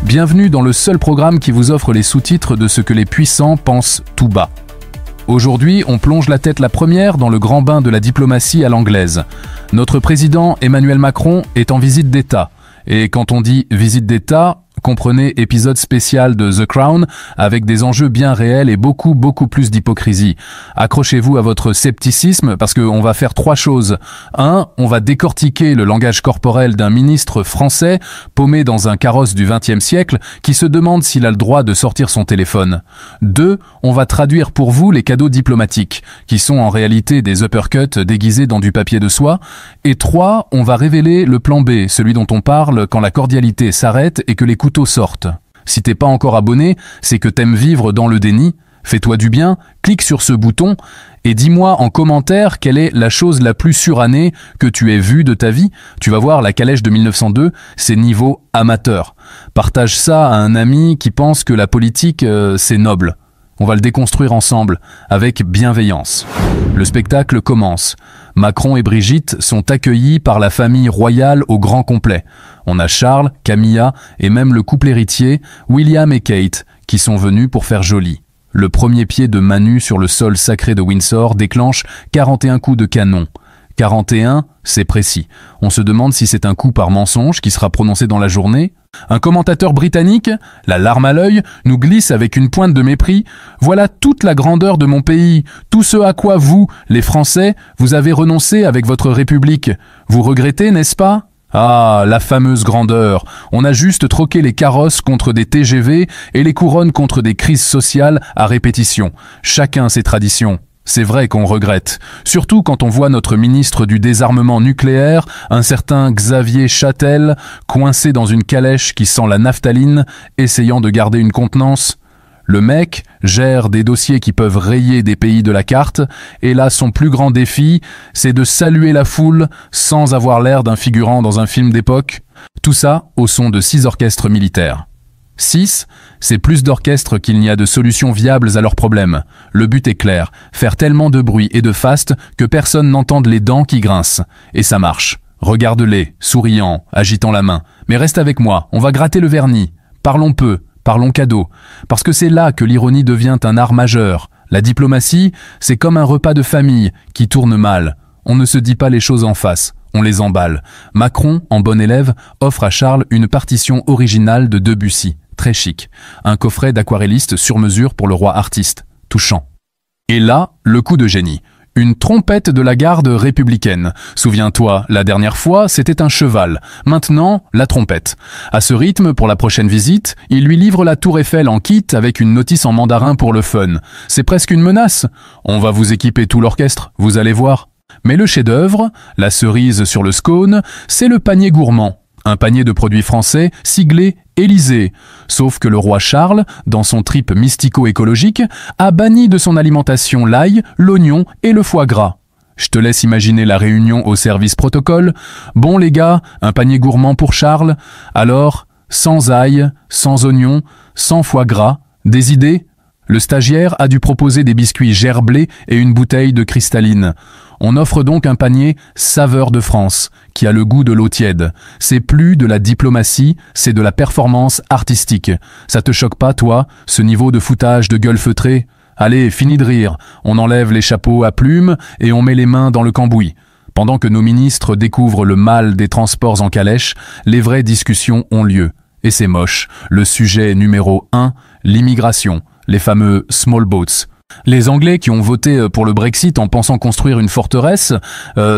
Bienvenue dans le seul programme qui vous offre les sous-titres de ce que les puissants pensent tout bas. Aujourd'hui, on plonge la tête la première dans le grand bain de la diplomatie à l'anglaise. Notre président Emmanuel Macron est en visite d'État. Et quand on dit visite d'État, comprenez épisode spécial de The Crown avec des enjeux bien réels et beaucoup plus d'hypocrisie. Accrochez-vous à votre scepticisme parce qu'on va faire trois choses. 1. On va décortiquer le langage corporel d'un ministre français paumé dans un carrosse du XXe siècle qui se demande s'il a le droit de sortir son téléphone. 2. On va traduire pour vous les cadeaux diplomatiques qui sont en réalité des uppercuts déguisés dans du papier de soie. Et 3. On va révéler le plan B, celui dont on parle quand la cordialité s'arrête et que les couteaux sortent. Si t'es pas encore abonné, c'est que t'aimes vivre dans le déni. Fais-toi du bien, clique sur ce bouton et dis-moi en commentaire quelle est la chose la plus surannée que tu aies vue de ta vie. Tu vas voir, la calèche de 1902, c'est niveau amateur. Partage ça à un ami qui pense que la politique, c'est noble. On va le déconstruire ensemble, avec bienveillance. Le spectacle commence. Macron et Brigitte sont accueillis par la famille royale au grand complet. On a Charles, Camilla et même le couple héritier, William et Kate, qui sont venus pour faire joli. Le premier pied de Manu sur le sol sacré de Windsor déclenche 41 coups de canon. 41, c'est précis. On se demande si c'est un coup par mensonge qui sera prononcé dans la journée. Un commentateur britannique, la larme à l'œil, nous glisse avec une pointe de mépris. Voilà toute la grandeur de mon pays, tout ce à quoi vous, les Français, vous avez renoncé avec votre République. Vous regrettez, n'est-ce pas ? Ah, la fameuse grandeur. On a juste troqué les carrosses contre des TGV et les couronnes contre des crises sociales à répétition. Chacun ses traditions. C'est vrai qu'on regrette, surtout quand on voit notre ministre du désarmement nucléaire, un certain Xavier Châtel, coincé dans une calèche qui sent la naphtaline, essayant de garder une contenance. Le mec gère des dossiers qui peuvent rayer des pays de la carte, et là son plus grand défi, c'est de saluer la foule sans avoir l'air d'un figurant dans un film d'époque. Tout ça au son de 6 orchestres militaires. 6, c'est plus d'orchestres qu'il n'y a de solutions viables à leurs problèmes. Le but est clair, faire tellement de bruit et de faste que personne n'entende les dents qui grincent. Et ça marche. Regarde-les, souriant, agitant la main. Mais reste avec moi, on va gratter le vernis. Parlons peu, parlons cadeau. Parce que c'est là que l'ironie devient un art majeur. La diplomatie, c'est comme un repas de famille qui tourne mal. On ne se dit pas les choses en face. On les emballe. Macron, en bon élève, offre à Charles une partition originale de Debussy. Très chic. Un coffret d'aquarelliste sur mesure pour le roi artiste. Touchant. Et là, le coup de génie. Une trompette de la garde républicaine. Souviens-toi, la dernière fois, c'était un cheval. Maintenant, la trompette. À ce rythme, pour la prochaine visite, il lui livre la tour Eiffel en kit avec une notice en mandarin pour le fun. C'est presque une menace. On va vous équiper tout l'orchestre, vous allez voir. Mais le chef-d'œuvre, la cerise sur le scone, c'est le panier gourmand. Un panier de produits français siglé Élysée. Sauf que le roi Charles, dans son trip mystico-écologique, a banni de son alimentation l'ail, l'oignon et le foie gras. Je te laisse imaginer la réunion au service protocole. Bon les gars, un panier gourmand pour Charles. Alors, sans ail, sans oignon, sans foie gras, des idées ? Le stagiaire a dû proposer des biscuits gerblés et une bouteille de cristalline. On offre donc un panier saveur de France, qui a le goût de l'eau tiède. C'est plus de la diplomatie, c'est de la performance artistique. Ça te choque pas, toi, ce niveau de foutage de gueule feutrée ? Allez, fini de rire. On enlève les chapeaux à plumes et on met les mains dans le cambouis. Pendant que nos ministres découvrent le mal des transports en calèche, les vraies discussions ont lieu. Et c'est moche. Le sujet numéro 1, l'immigration. Les fameux small boats. Les Anglais qui ont voté pour le Brexit en pensant construire une forteresse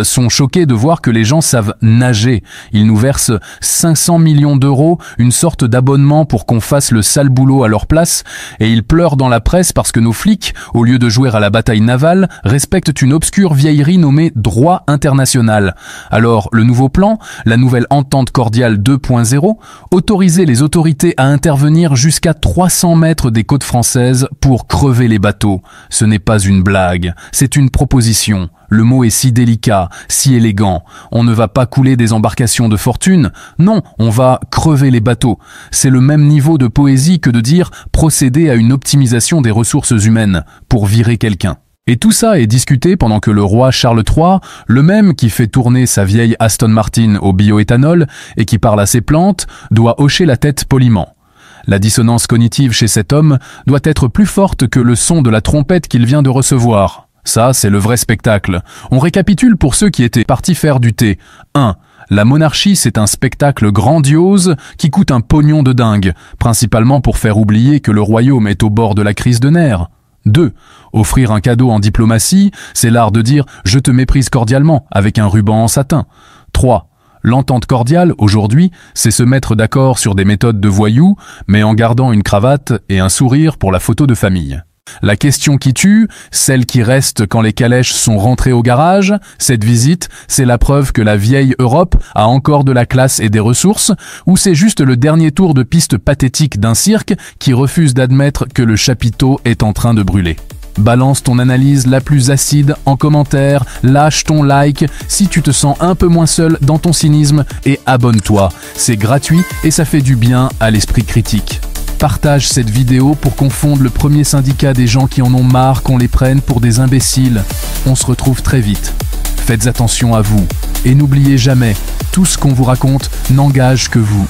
sont choqués de voir que les gens savent nager. Ils nous versent 500 millions d'euros, une sorte d'abonnement pour qu'on fasse le sale boulot à leur place, et ils pleurent dans la presse parce que nos flics, au lieu de jouer à la bataille navale, respectent une obscure vieillerie nommée droit international. Alors, le nouveau plan, la nouvelle entente cordiale 2.0, autorisait les autorités à intervenir jusqu'à 300 mètres des côtes françaises pour crever les bateaux. Ce n'est pas une blague, c'est une proposition. Le mot est si délicat, si élégant. On ne va pas couler des embarcations de fortune. Non, on va crever les bateaux. C'est le même niveau de poésie que de dire procéder à une optimisation des ressources humaines pour virer quelqu'un. Et tout ça est discuté pendant que le roi Charles III, le même qui fait tourner sa vieille Aston Martin au bioéthanol et qui parle à ses plantes, doit hocher la tête poliment. La dissonance cognitive chez cet homme doit être plus forte que le son de la trompette qu'il vient de recevoir. Ça, c'est le vrai spectacle. On récapitule pour ceux qui étaient partis faire du thé. 1. La monarchie, c'est un spectacle grandiose qui coûte un pognon de dingue, principalement pour faire oublier que le royaume est au bord de la crise de nerfs. 2. Offrir un cadeau en diplomatie, c'est l'art de dire « je te méprise cordialement » avec un ruban en satin. 3. L'entente cordiale, aujourd'hui, c'est se mettre d'accord sur des méthodes de voyous, mais en gardant une cravate et un sourire pour la photo de famille. La question qui tue, celle qui reste quand les calèches sont rentrées au garage, cette visite, c'est la preuve que la vieille Europe a encore de la classe et des ressources, ou c'est juste le dernier tour de piste pathétique d'un cirque qui refuse d'admettre que le chapiteau est en train de brûler. Balance ton analyse la plus acide en commentaire, lâche ton like si tu te sens un peu moins seul dans ton cynisme et abonne-toi. C'est gratuit et ça fait du bien à l'esprit critique. Partage cette vidéo pour qu'on fonde le premier syndicat des gens qui en ont marre qu'on les prenne pour des imbéciles. On se retrouve très vite. Faites attention à vous et n'oubliez jamais, tout ce qu'on vous raconte n'engage que vous.